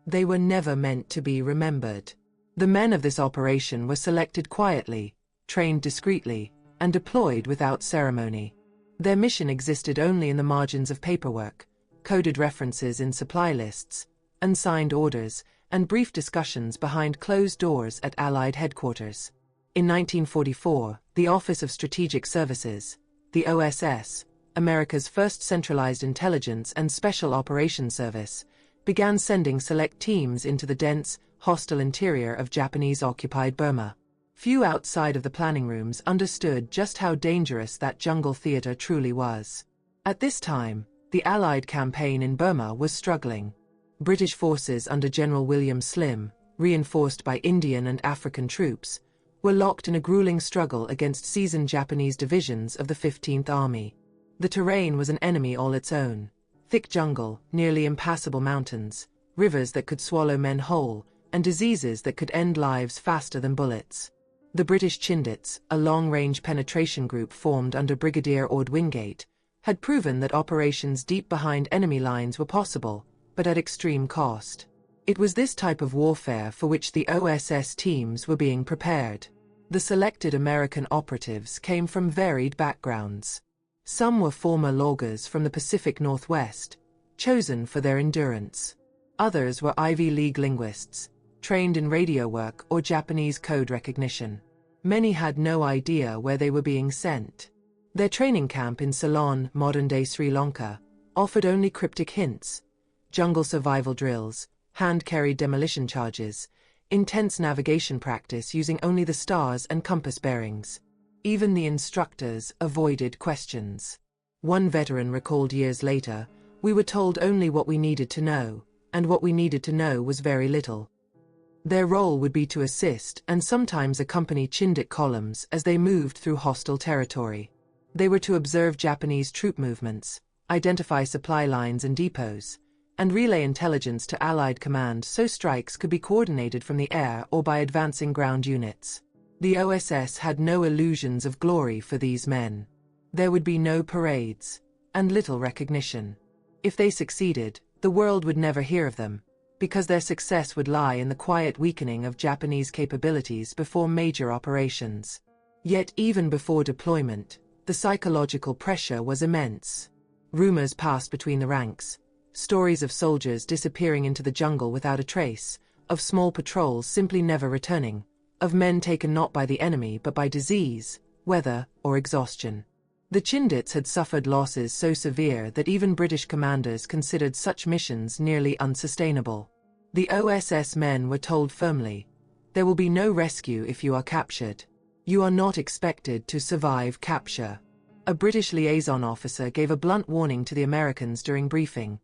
They were never meant to be remembered. The men of this operation were selected quietly, trained discreetly, and deployed without ceremony. Their mission existed only in the margins of paperwork, coded references in supply lists, unsigned orders, and brief discussions behind closed doors at Allied headquarters. In 1944, the Office of Strategic Services, the OSS, America's first centralized intelligence and special operations service, began sending select teams into the dense, hostile interior of Japanese-occupied Burma. Few outside of the planning rooms understood just how dangerous that jungle theater truly was. At this time, the Allied campaign in Burma was struggling. British forces under General William Slim, reinforced by Indian and African troops, were locked in a grueling struggle against seasoned Japanese divisions of the 15th Army. The terrain was an enemy all its own: thick jungle, nearly impassable mountains, rivers that could swallow men whole, and diseases that could end lives faster than bullets. The British Chindits, a long-range penetration group formed under Brigadier Ord Wingate, had proven that operations deep behind enemy lines were possible, but at extreme cost. It was this type of warfare for which the OSS teams were being prepared. The selected American operatives came from varied backgrounds. Some were former loggers from the Pacific Northwest, chosen for their endurance. Others were Ivy League linguists, trained in radio work or Japanese code recognition. Many had no idea where they were being sent. Their training camp in Ceylon, modern-day Sri Lanka, offered only cryptic hints: jungle survival drills, hand-carried demolition charges, intense navigation practice using only the stars and compass bearings. Even the instructors avoided questions. One veteran recalled years later, "We were told only what we needed to know, and what we needed to know was very little." Their role would be to assist and sometimes accompany Chindit columns as they moved through hostile territory. They were to observe Japanese troop movements, identify supply lines and depots, and relay intelligence to Allied command so strikes could be coordinated from the air or by advancing ground units. The OSS had no illusions of glory for these men. There would be no parades, and little recognition. If they succeeded, the world would never hear of them, because their success would lie in the quiet weakening of Japanese capabilities before major operations. Yet even before deployment, the psychological pressure was immense. Rumors passed between the ranks, stories of soldiers disappearing into the jungle without a trace, of small patrols simply never returning, of men taken not by the enemy but by disease, weather, or exhaustion. The Chindits had suffered losses so severe that even British commanders considered such missions nearly unsustainable. The OSS men were told firmly, "There will be no rescue if you are captured. You are not expected to survive capture." A British liaison officer gave a blunt warning to the Americans during briefing: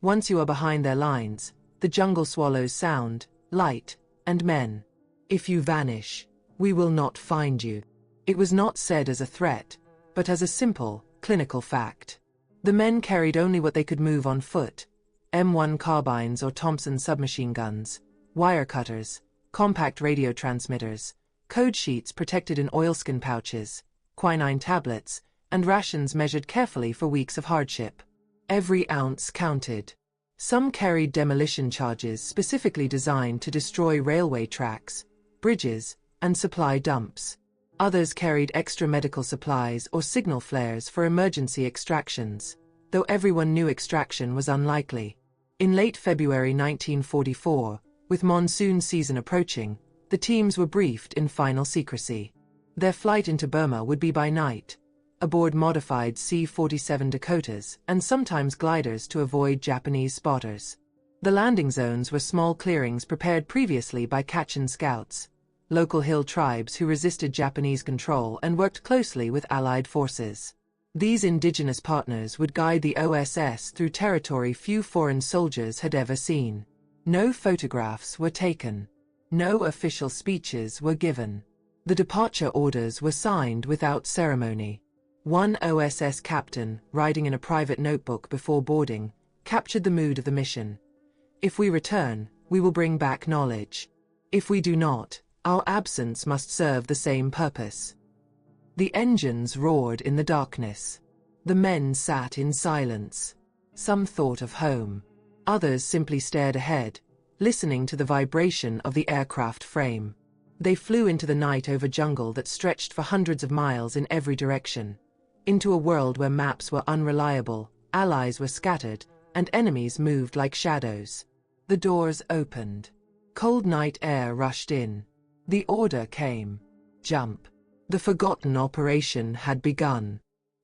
"Once you are behind their lines, the jungle swallows sound, light, and men. If you vanish, we will not find you." It was not said as a threat, but as a simple, clinical fact. The men carried only what they could move on foot: M1 carbines or Thompson submachine guns, wire cutters, compact radio transmitters, code sheets protected in oilskin pouches, quinine tablets, and rations measured carefully for weeks of hardship. Every ounce counted. Some carried demolition charges specifically designed to destroy railway tracks, bridges, and supply dumps. Others carried extra medical supplies or signal flares for emergency extractions, though everyone knew extraction was unlikely. In late February 1944, with monsoon season approaching, the teams were briefed in final secrecy. Their flight into Burma would be by night, aboard modified C-47 Dakotas and sometimes gliders to avoid Japanese spotters. The landing zones were small clearings prepared previously by Kachin scouts, local hill tribes who resisted Japanese control and worked closely with Allied forces. These indigenous partners would guide the OSS through territory few foreign soldiers had ever seen. No photographs were taken. No official speeches were given. The departure orders were signed without ceremony. One OSS captain, writing in a private notebook before boarding, captured the mood of the mission: "If we return, we will bring back knowledge. If we do not, our absence must serve the same purpose." The engines roared in the darkness. The men sat in silence. Some thought of home. Others simply stared ahead, listening to the vibration of the aircraft frame. They flew into the night over jungle that stretched for hundreds of miles in every direction, into a world where maps were unreliable, allies were scattered, and enemies moved like shadows. The doors opened. Cold night air rushed in. The order came. Jump. The forgotten operation had begun.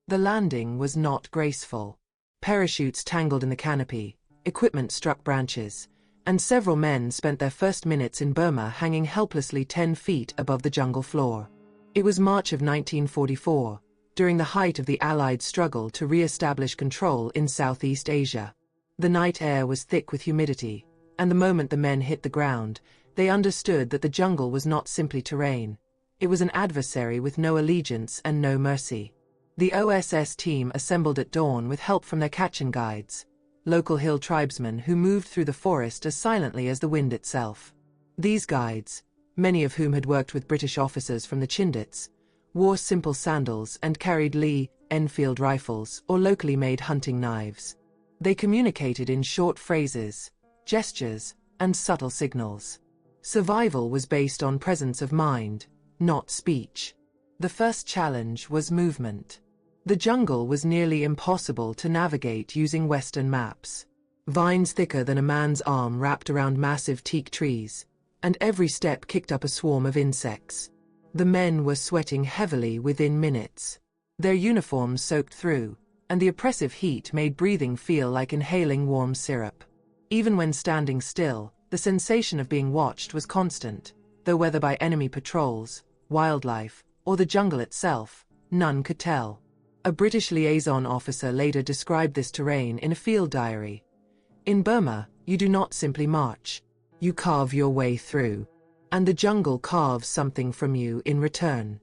The landing was not graceful. Parachutes tangled in the canopy, equipment struck branches, and several men spent their first minutes in Burma hanging helplessly 10 feet above the jungle floor. It was March of 1944, during the height of the Allied struggle to re-establish control in Southeast Asia. The night air was thick with humidity, and the moment the men hit the ground, they understood that the jungle was not simply terrain. It was an adversary with no allegiance and no mercy. The OSS team assembled at dawn with help from their Kachin guides, local hill tribesmen who moved through the forest as silently as the wind itself. These guides, many of whom had worked with British officers from the Chindits, wore simple sandals and carried Lee Enfield rifles or locally made hunting knives. They communicated in short phrases, gestures, and subtle signals. Survival was based on presence of mind, not speech. The first challenge was movement. The jungle was nearly impossible to navigate using Western maps. Vines thicker than a man's arm wrapped around massive teak trees, and every step kicked up a swarm of insects. The men were sweating heavily within minutes. Their uniforms soaked through, and the oppressive heat made breathing feel like inhaling warm syrup. Even when standing still, the sensation of being watched was constant, though whether by enemy patrols, wildlife, or the jungle itself, none could tell. A British liaison officer later described this terrain in a field diary. In Burma, you do not simply march. You carve your way through. And the jungle carves something from you in return.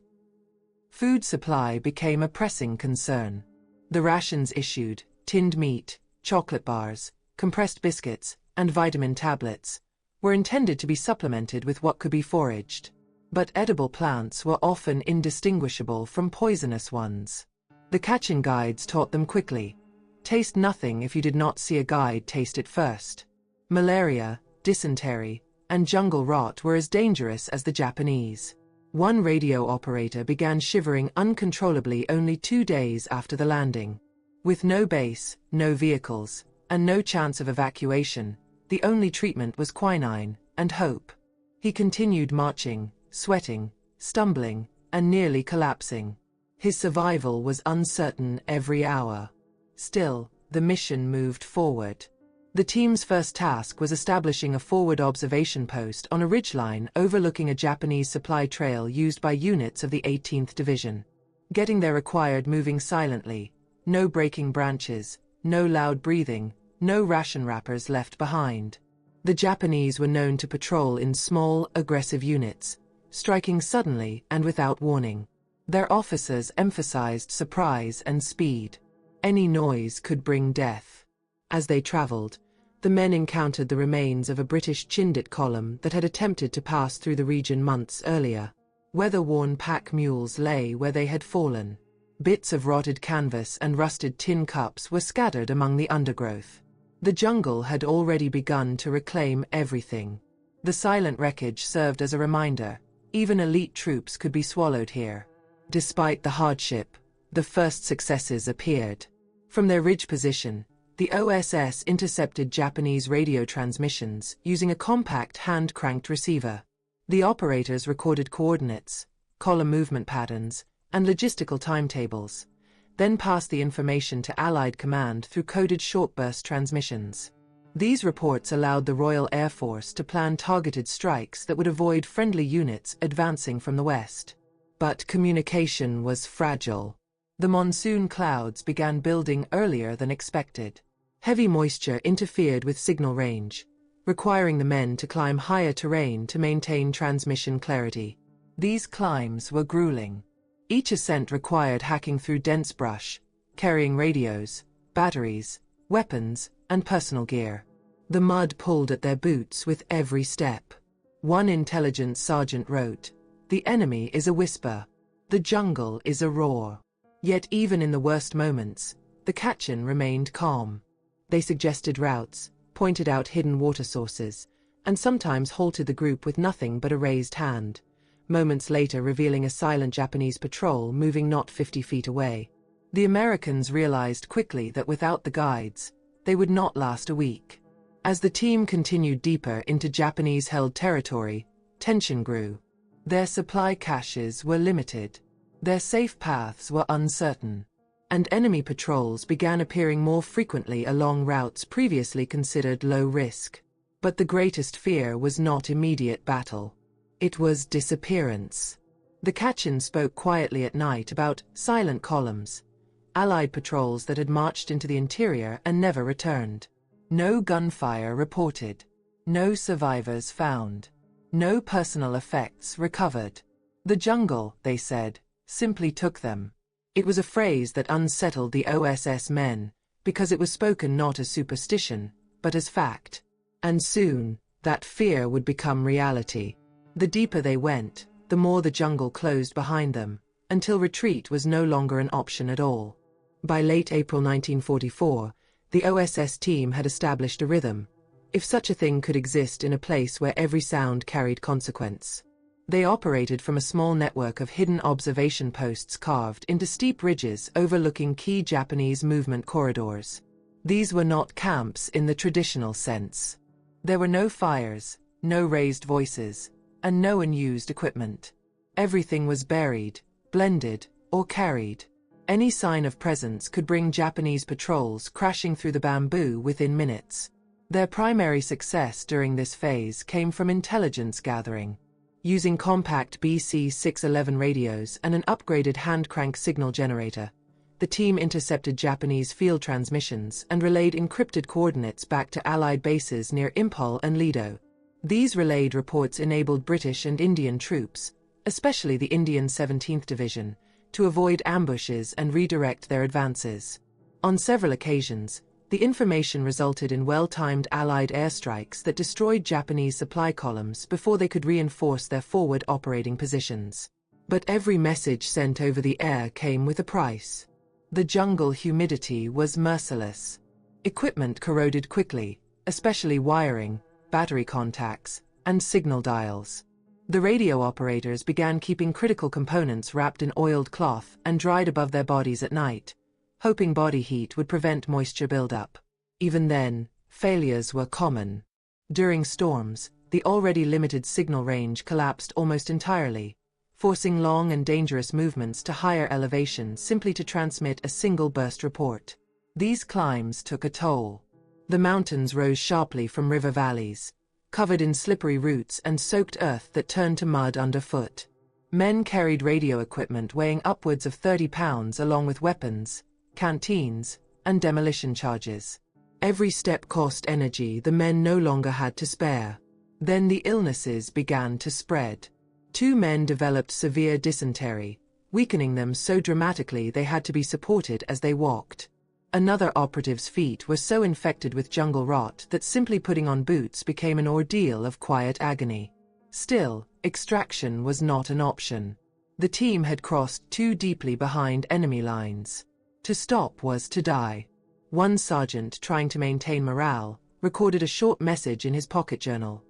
Food supply became a pressing concern. The rations issued, tinned meat, chocolate bars, compressed biscuits, and vitamin tablets, were intended to be supplemented with what could be foraged. But edible plants were often indistinguishable from poisonous ones. The Kachin guides taught them quickly. Taste nothing if you did not see a guide taste it first. Malaria, dysentery, and jungle rot were as dangerous as the Japanese. One radio operator began shivering uncontrollably only 2 days after the landing. With no base, no vehicles, and no chance of evacuation, the only treatment was quinine and hope. He continued marching, sweating, stumbling, and nearly collapsing. His survival was uncertain every hour. Still, the mission moved forward. The team's first task was establishing a forward observation post on a ridgeline overlooking a Japanese supply trail used by units of the 18th Division. Getting there required moving silently, no breaking branches, no loud breathing, no ration wrappers left behind. The Japanese were known to patrol in small, aggressive units, striking suddenly and without warning. Their officers emphasized surprise and speed. Any noise could bring death. As they traveled, the men encountered the remains of a British Chindit column that had attempted to pass through the region months earlier. Weather-worn pack mules lay where they had fallen. Bits of rotted canvas and rusted tin cups were scattered among the undergrowth. The jungle had already begun to reclaim everything. The silent wreckage served as a reminder. Even elite troops could be swallowed here. Despite the hardship, the first successes appeared. From their ridge position, the OSS intercepted Japanese radio transmissions using a compact hand-cranked receiver. The operators recorded coordinates, column movement patterns, and logistical timetables, then passed the information to Allied command through coded short-burst transmissions. These reports allowed the Royal Air Force to plan targeted strikes that would avoid friendly units advancing from the west. But communication was fragile. The monsoon clouds began building earlier than expected. Heavy moisture interfered with signal range, requiring the men to climb higher terrain to maintain transmission clarity. These climbs were grueling. Each ascent required hacking through dense brush, carrying radios, batteries, weapons, and personal gear. The mud pulled at their boots with every step. One intelligence sergeant wrote, "The enemy is a whisper. The jungle is a roar." Yet even in the worst moments, the Kachin remained calm. They suggested routes, pointed out hidden water sources, and sometimes halted the group with nothing but a raised hand, moments later revealing a silent Japanese patrol moving not 50 feet away. The Americans realized quickly that without the guides, they would not last a week. As the team continued deeper into Japanese-held territory, tension grew. Their supply caches were limited. Their safe paths were uncertain. And enemy patrols began appearing more frequently along routes previously considered low risk. But the greatest fear was not immediate battle. It was disappearance. The Kachin spoke quietly at night about silent columns, Allied patrols that had marched into the interior and never returned. No gunfire reported. No survivors found. No personal effects recovered. The jungle, they said, simply took them. It was a phrase that unsettled the OSS men, because it was spoken not as superstition, but as fact. And soon, that fear would become reality. The deeper they went, the more the jungle closed behind them, until retreat was no longer an option at all. By late April 1944, the OSS team had established a rhythm, if such a thing could exist in a place where every sound carried consequence. They operated from a small network of hidden observation posts carved into steep ridges overlooking key Japanese movement corridors. These were not camps in the traditional sense. There were no fires, no raised voices, and no unused equipment. Everything was buried, blended, or carried. Any sign of presence could bring Japanese patrols crashing through the bamboo within minutes. Their primary success during this phase came from intelligence gathering. Using compact BC-611 radios and an upgraded hand-crank signal generator, the team intercepted Japanese field transmissions and relayed encrypted coordinates back to Allied bases near Impol and Lido. These relayed reports enabled British and Indian troops, especially the Indian 17th Division, to avoid ambushes and redirect their advances. On several occasions, the information resulted in well-timed Allied airstrikes that destroyed Japanese supply columns before they could reinforce their forward operating positions. But every message sent over the air came with a price. The jungle humidity was merciless. Equipment corroded quickly, especially wiring, battery contacts, and signal dials. The radio operators began keeping critical components wrapped in oiled cloth and dried above their bodies at night, hoping body heat would prevent moisture buildup. Even then, failures were common. During storms, the already limited signal range collapsed almost entirely, forcing long and dangerous movements to higher elevations simply to transmit a single burst report. These climbs took a toll. The mountains rose sharply from river valleys, covered in slippery roots and soaked earth that turned to mud underfoot. Men carried radio equipment weighing upwards of 30 pounds along with weapons, canteens, and demolition charges. Every step cost energy the men no longer had to spare. Then the illnesses began to spread. 2 men developed severe dysentery, weakening them so dramatically they had to be supported as they walked. Another operative's feet were so infected with jungle rot that simply putting on boots became an ordeal of quiet agony. Still, extraction was not an option. The team had crossed too deeply behind enemy lines. To stop was to die. One sergeant, trying to maintain morale, recorded a short message in his pocket journal.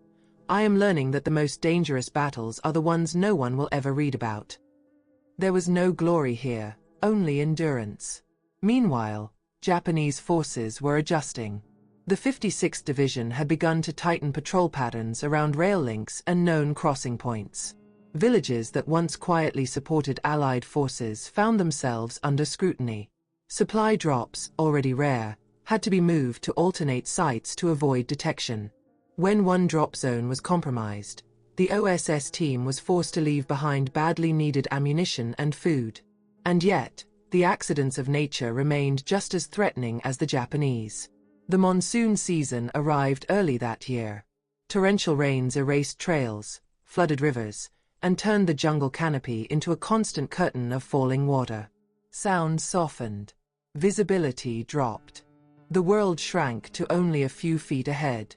"I am learning that the most dangerous battles are the ones no one will ever read about." There was no glory here, only endurance. Meanwhile, Japanese forces were adjusting. The 56th Division had begun to tighten patrol patterns around rail links and known crossing points. Villages that once quietly supported Allied forces found themselves under scrutiny. Supply drops, already rare, had to be moved to alternate sites to avoid detection. When one drop zone was compromised, the OSS team was forced to leave behind badly needed ammunition and food. And yet, the accidents of nature remained just as threatening as the Japanese. The monsoon season arrived early that year. Torrential rains erased trails, flooded rivers, and turned the jungle canopy into a constant curtain of falling water. Sound softened. Visibility dropped. The world shrank to only a few feet ahead.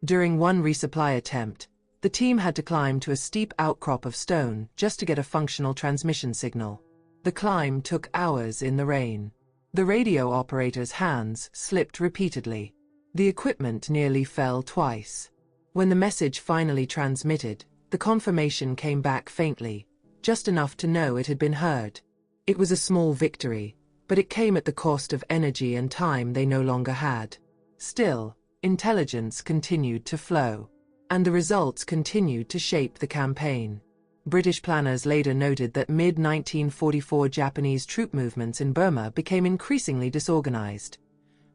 During one resupply attempt, the team had to climb to a steep outcrop of stone just to get a functional transmission signal. The climb took hours in the rain. The radio operator's hands slipped repeatedly. The equipment nearly fell twice. When the message finally transmitted, the confirmation came back faintly, just enough to know it had been heard. It was a small victory, but it came at the cost of energy and time they no longer had. Still, intelligence continued to flow, and the results continued to shape the campaign. British planners later noted that mid-1944 Japanese troop movements in Burma became increasingly disorganized,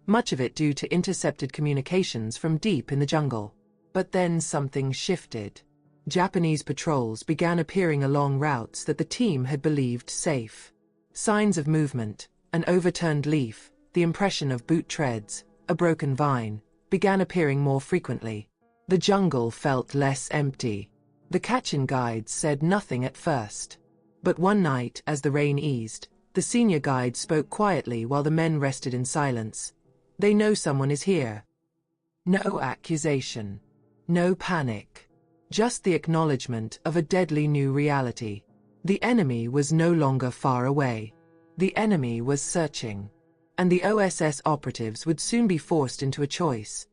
much of it due to intercepted communications from deep in the jungle. But then something shifted. Japanese patrols began appearing along routes that the team had believed safe. Signs of movement, an overturned leaf, the impression of boot treads, a broken vine, began appearing more frequently. The jungle felt less empty. The Kachin guides said nothing at first. But one night, as the rain eased, the senior guide spoke quietly while the men rested in silence. "They know someone is here." No accusation. No panic. Just the acknowledgement of a deadly new reality. The enemy was no longer far away. The enemy was searching. And the OSS operatives would soon be forced into a choice: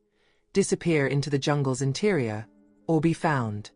disappear into the jungle's interior, or be found.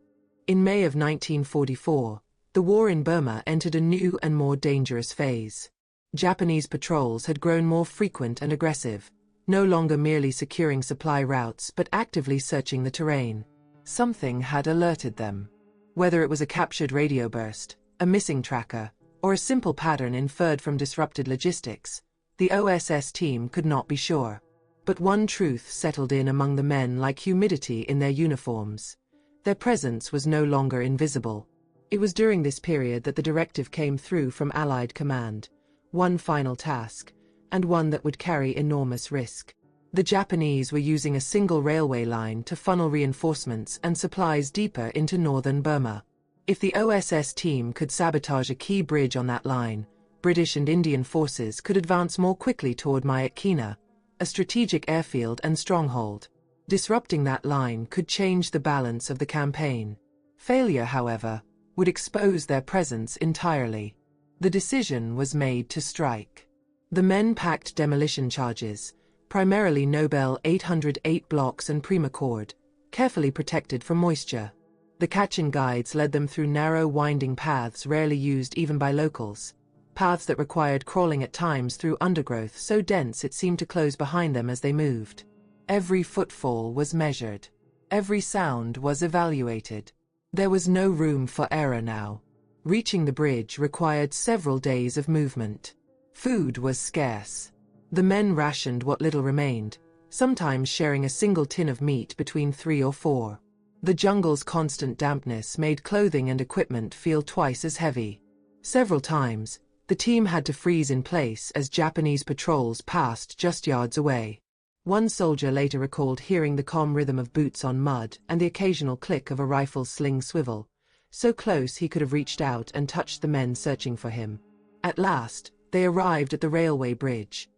In May of 1944, the war in Burma entered a new and more dangerous phase. Japanese patrols had grown more frequent and aggressive, no longer merely securing supply routes but actively searching the terrain. Something had alerted them. Whether it was a captured radio burst, a missing tracker, or a simple pattern inferred from disrupted logistics, the OSS team could not be sure. But one truth settled in among the men like humidity in their uniforms. Their presence was no longer invisible. It was during this period that the directive came through from Allied command: one final task, and one that would carry enormous risk. The Japanese were using a single railway line to funnel reinforcements and supplies deeper into northern Burma. If the OSS team could sabotage a key bridge on that line, British and Indian forces could advance more quickly toward Myitkyina, a strategic airfield and stronghold. Disrupting that line could change the balance of the campaign. Failure, however, would expose their presence entirely. The decision was made to strike. The men packed demolition charges, primarily Nobel 808 blocks and Primacord, carefully protected from moisture. The Kachin guides led them through narrow, winding paths rarely used even by locals, paths that required crawling at times through undergrowth so dense it seemed to close behind them as they moved. Every footfall was measured. Every sound was evaluated. There was no room for error now. Reaching the bridge required several days of movement. Food was scarce. The men rationed what little remained, sometimes sharing a single tin of meat between 3 or 4. The jungle's constant dampness made clothing and equipment feel twice as heavy. Several times, the team had to freeze in place as Japanese patrols passed just yards away. One soldier later recalled hearing the calm rhythm of boots on mud and the occasional click of a rifle's sling swivel, so close he could have reached out and touched the men searching for him. At last, they arrived at the railway bridge,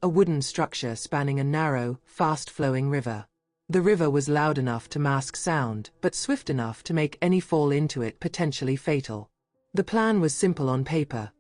a wooden structure spanning a narrow, fast-flowing river. The river was loud enough to mask sound, but swift enough to make any fall into it potentially fatal. The plan was simple on paper: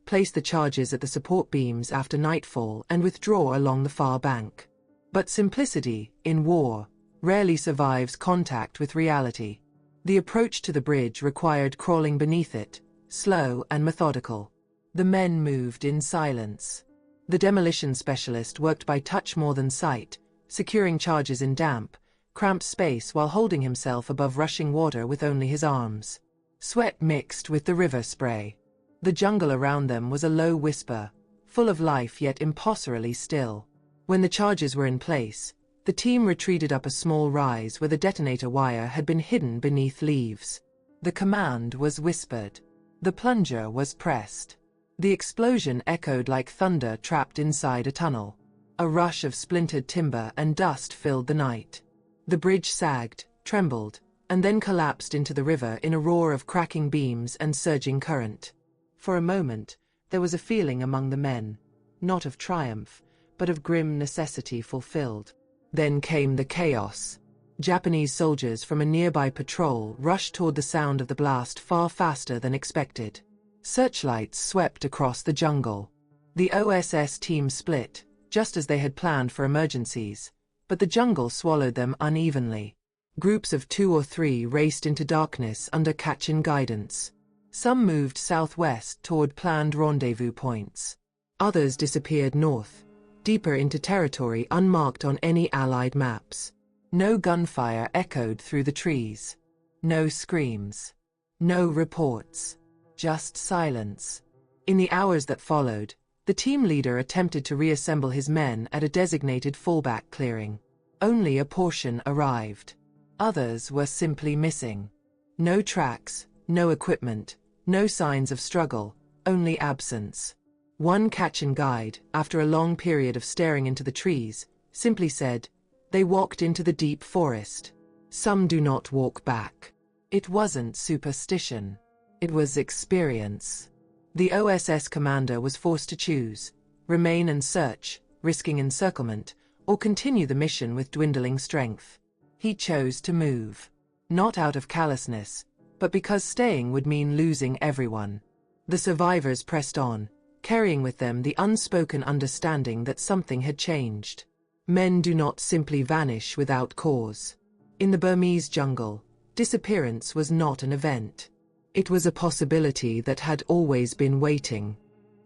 place the charges at the support beams after nightfall and withdraw along the far bank. But simplicity, in war, rarely survives contact with reality. The approach to the bridge required crawling beneath it, slow and methodical. The men moved in silence. The demolition specialist worked by touch more than sight, securing charges in damp, cramped space while holding himself above rushing water with only his arms. Sweat mixed with the river spray. The jungle around them was a low whisper, full of life yet impossibly still. When the charges were in place, the team retreated up a small rise where the detonator wire had been hidden beneath leaves. The command was whispered. The plunger was pressed. The explosion echoed like thunder trapped inside a tunnel. A rush of splintered timber and dust filled the night. The bridge sagged, trembled, and then collapsed into the river in a roar of cracking beams and surging current. For a moment, there was a feeling among the men, not of triumph, but of grim necessity fulfilled. Then came the chaos. Japanese soldiers from a nearby patrol rushed toward the sound of the blast far faster than expected. Searchlights swept across the jungle. The OSS team split, just as they had planned for emergencies, but the jungle swallowed them unevenly. Groups of 2 or 3 raced into darkness under Kachin guidance. Some moved southwest toward planned rendezvous points. Others disappeared north, deeper into territory unmarked on any Allied maps. No gunfire echoed through the trees. No screams. No reports. Just silence. In the hours that followed, the team leader attempted to reassemble his men at a designated fallback clearing. Only a portion arrived. Others were simply missing. No tracks, no equipment, no signs of struggle, only absence. One Kachin guide, after a long period of staring into the trees, simply said, "They walked into the deep forest. Some do not walk back." It wasn't superstition. It was experience. The OSS commander was forced to choose: remain and search, risking encirclement, or continue the mission with dwindling strength. He chose to move. Not out of callousness, but because staying would mean losing everyone. The survivors pressed on, carrying with them the unspoken understanding that something had changed. Men do not simply vanish without cause. In the Burmese jungle, disappearance was not an event. It was a possibility that had always been waiting.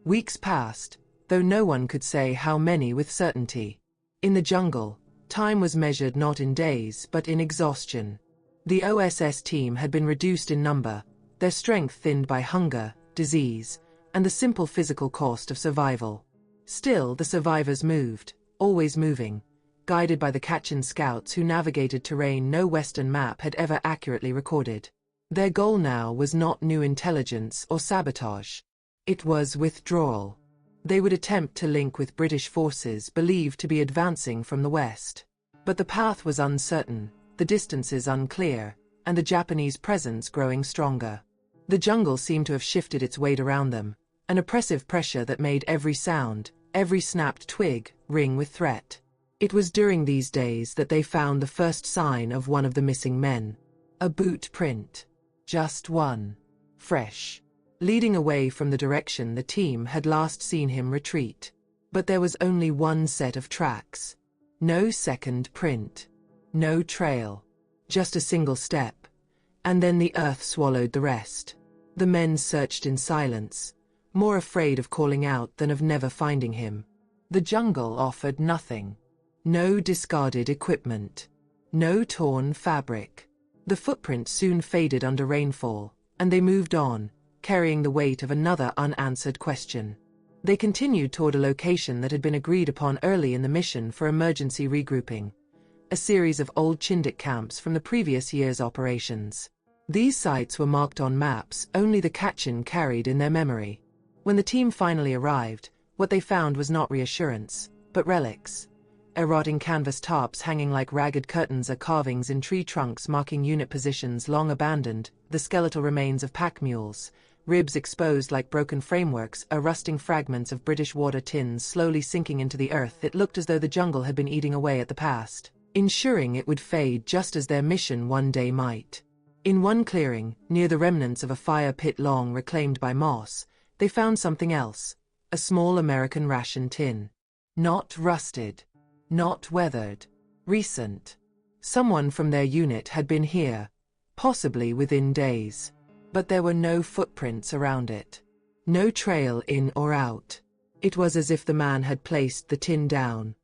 Weeks passed, though no one could say how many with certainty. In the jungle, time was measured not in days but in exhaustion. The OSS team had been reduced in number, their strength thinned by hunger, disease, and the simple physical cost of survival. Still, the survivors moved, always moving, guided by the Kachin scouts who navigated terrain no Western map had ever accurately recorded. Their goal now was not new intelligence or sabotage. It was withdrawal. They would attempt to link with British forces believed to be advancing from the west. But the path was uncertain, the distances unclear, and the Japanese presence growing stronger. The jungle seemed to have shifted its weight around them, an oppressive pressure that made every sound, every snapped twig, ring with threat. It was during these days that they found the first sign of one of the missing men. A boot print. Just one. Fresh. Leading away from the direction the team had last seen him retreat. But there was only one set of tracks. No second print. No trail. Just a single step. And then the earth swallowed the rest. The men searched in silence, more afraid of calling out than of never finding him. The jungle offered nothing. No discarded equipment. No torn fabric. The footprint soon faded under rainfall, and they moved on, carrying the weight of another unanswered question. They continued toward a location that had been agreed upon early in the mission for emergency regrouping, a series of old Chindic camps from the previous year's operations. These sites were marked on maps only the Kachin carried in their memory. When the team finally arrived, what they found was not reassurance, but relics. Rotting canvas tops hanging like ragged curtains are carvings in tree trunks marking unit positions long abandoned, the skeletal remains of pack mules, ribs exposed like broken frameworks are rusting fragments of British water tins slowly sinking into the earth. It looked as though the jungle had been eating away at the past, ensuring it would fade just as their mission one day might. In one clearing, near the remnants of a fire pit long reclaimed by moss, they found something else, a small American ration tin. Not rusted. Not weathered. Recent. Someone from their unit had been here, possibly within days. But there were no footprints around it. No trail in or out. It was as if the man had placed the tin down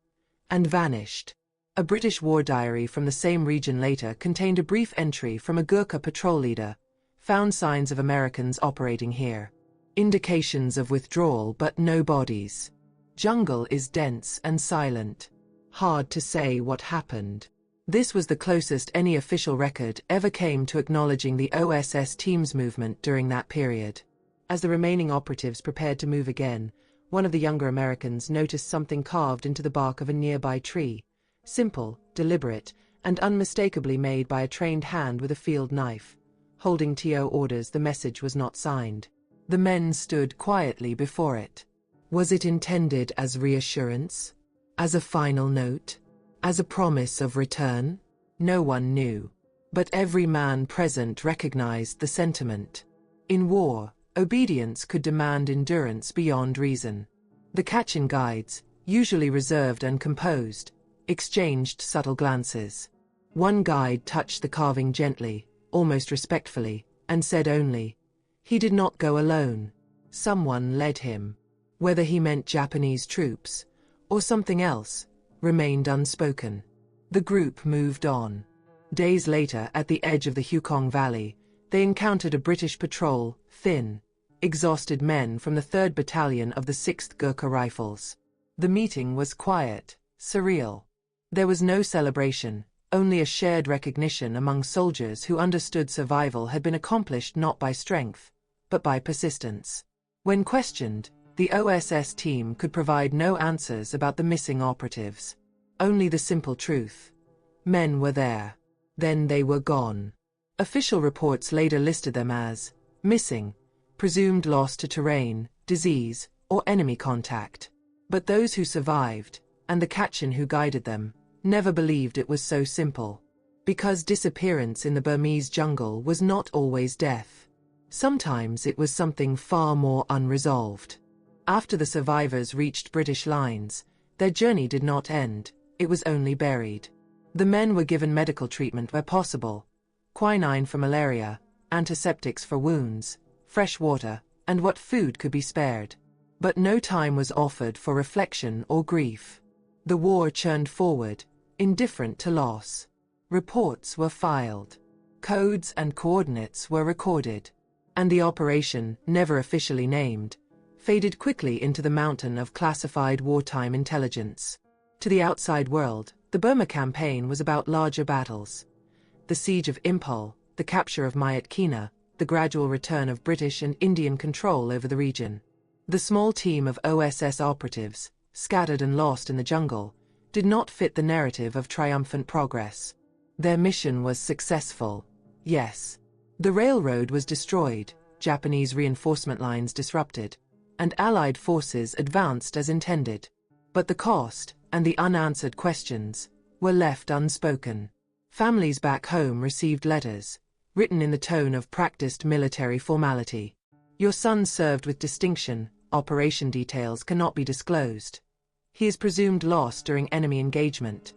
and vanished. A British war diary from the same region later contained a brief entry from a Gurkha patrol leader, found signs of Americans operating here. Indications of withdrawal but no bodies. Jungle is dense and silent. Hard to say what happened. This was the closest any official record ever came to acknowledging the OSS team's movement during that period. As the remaining operatives prepared to move again, one of the younger Americans noticed something carved into the bark of a nearby tree. Simple, deliberate, and unmistakably made by a trained hand with a field knife. Holding TO orders, the message was not signed. The men stood quietly before it. Was it intended as reassurance? As a final note? As a promise of return? No one knew. But every man present recognized the sentiment. In war, obedience could demand endurance beyond reason. The Kachin guides, usually reserved and composed, exchanged subtle glances. One guide touched the carving gently, almost respectfully, and said only, "He did not go alone. Someone led him." Whether he meant Japanese troops, or something else, remained unspoken. The group moved on. Days later, at the edge of the Hukong Valley, they encountered a British patrol, thin, exhausted men from the 3rd Battalion of the 6th Gurkha Rifles. The meeting was quiet, surreal. There was no celebration, only a shared recognition among soldiers who understood survival had been accomplished not by strength, but by persistence. When questioned, the OSS team could provide no answers about the missing operatives. Only the simple truth. Men were there. Then they were gone. Official reports later listed them as missing, presumed lost to terrain, disease, or enemy contact. But those who survived, and the Kachin who guided them, never believed it was so simple. Because disappearance in the Burmese jungle was not always death. Sometimes it was something far more unresolved. After the survivors reached British lines, their journey did not end, it was only buried. The men were given medical treatment where possible: quinine for malaria, antiseptics for wounds, fresh water, and what food could be spared. But no time was offered for reflection or grief. The war churned forward, indifferent to loss. Reports were filed. Codes and coordinates were recorded. And the operation, never officially named, faded quickly into the mountain of classified wartime intelligence. To the outside world, the Burma campaign was about larger battles. The siege of Impal, the capture of Myat Kina, the gradual return of British and Indian control over the region. The small team of OSS operatives, scattered and lost in the jungle, did not fit the narrative of triumphant progress. Their mission was successful. Yes. The railroad was destroyed, Japanese reinforcement lines disrupted, and Allied forces advanced as intended. But the cost, and the unanswered questions, were left unspoken. Families back home received letters, written in the tone of practiced military formality. Your son served with distinction, operation details cannot be disclosed. He is presumed lost during enemy engagement.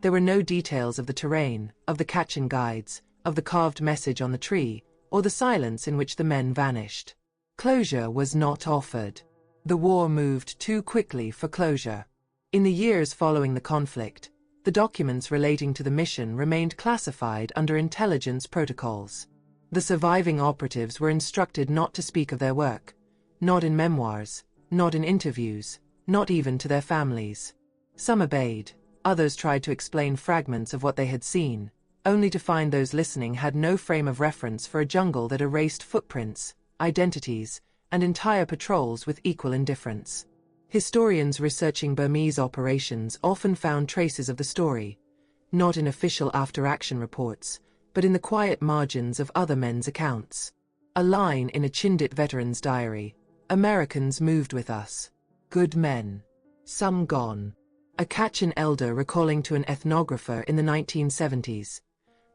There were no details of the terrain, of the Kachin guides, of the carved message on the tree, or the silence in which the men vanished. Closure was not offered. The war moved too quickly for closure. In the years following the conflict, the documents relating to the mission remained classified under intelligence protocols. The surviving operatives were instructed not to speak of their work, not in memoirs, not in interviews, not even to their families. Some obeyed, others tried to explain fragments of what they had seen, only to find those listening had no frame of reference for a jungle that erased footprints, identities, and entire patrols with equal indifference. Historians researching Burmese operations often found traces of the story, not in official after-action reports, but in the quiet margins of other men's accounts. A line in a Chindit veteran's diary: "Americans moved with us. Good men. Some gone." A Kachin elder recalling to an ethnographer in the 1970s,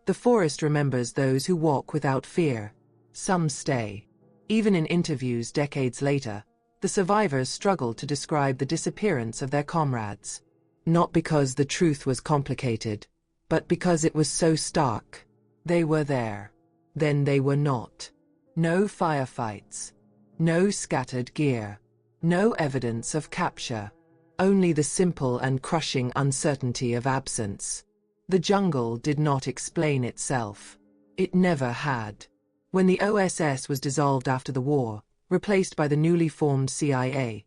"The forest remembers those who walk without fear. Some stay." Even in interviews decades later, the survivors struggled to describe the disappearance of their comrades. Not because the truth was complicated, but because it was so stark. They were there. Then they were not. No firefights. No scattered gear. No evidence of capture. Only the simple and crushing uncertainty of absence. The jungle did not explain itself. It never had. When the OSS was dissolved after the war, replaced by the newly formed CIA,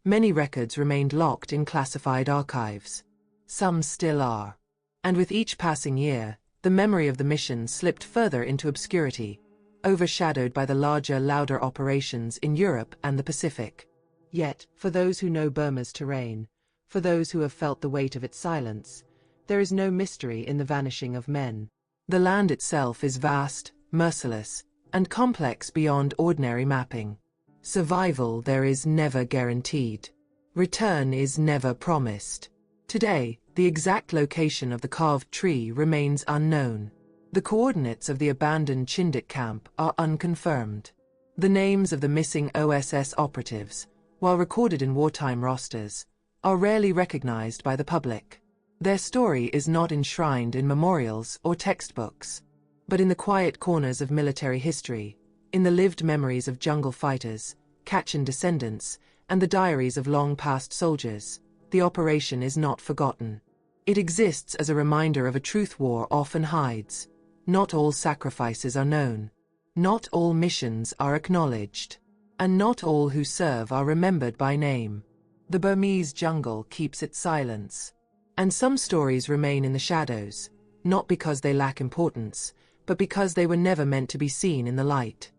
many records remained locked in classified archives. Some still are. And with each passing year, the memory of the mission slipped further into obscurity, overshadowed by the larger, louder operations in Europe and the Pacific. Yet, for those who know Burma's terrain, for those who have felt the weight of its silence, there is no mystery in the vanishing of men. The land itself is vast, merciless, and complex beyond ordinary mapping. Survival there is never guaranteed. Return is never promised. Today, the exact location of the carved tree remains unknown. The coordinates of the abandoned Chindit camp are unconfirmed. The names of the missing OSS operatives, while recorded in wartime rosters, are rarely recognized by the public. Their story is not enshrined in memorials or textbooks, but in the quiet corners of military history, in the lived memories of jungle fighters, Kachin descendants, and the diaries of long-past soldiers. The operation is not forgotten. It exists as a reminder of a truth war often hides. Not all sacrifices are known. Not all missions are acknowledged. And not all who serve are remembered by name. The Burmese jungle keeps its silence. And some stories remain in the shadows, not because they lack importance, but because they were never meant to be seen in the light.